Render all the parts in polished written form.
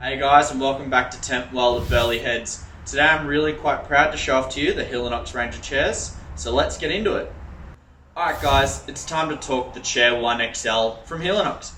Hey guys, and welcome back to Tentworld of Burleigh Heads. Today I'm really quite proud to show off to you the Helinox range of chairs, so let's get into it. Alright guys, it's time to talk the Chair 1XL from Helinox.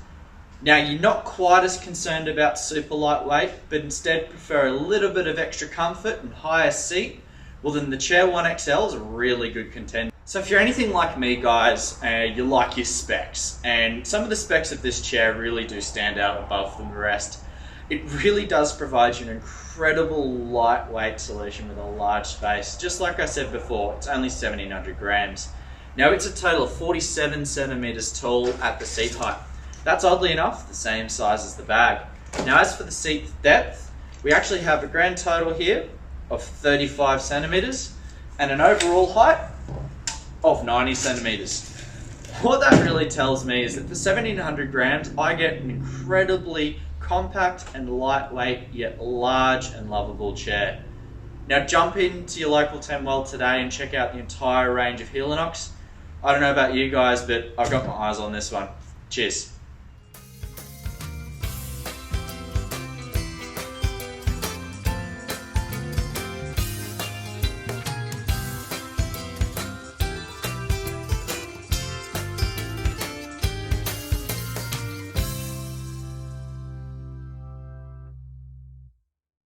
Now you're not quite as concerned about super lightweight, but instead prefer a little bit of extra comfort and higher seat, well then the Chair 1XL is a really good contender. So if you're anything like me guys, you like your specs, and some of the specs of this chair really do stand out above the rest. It really does provide you an incredible lightweight solution with a large space. Just like I said before, it's only 1700 grams. Now it's a total of 47 centimeters tall at the seat height. That's oddly enough the same size as the bag. Now as for the seat depth, we actually have a grand total here of 35 centimeters and an overall height of 90 centimeters. What that really tells me is that for 1700 grams, I get an incredibly compact and lightweight, yet large and lovable chair. Now jump into your local Tentworld today and check out the entire range of Helinox. I don't know about you guys, but I've got my eyes on this one. Cheers.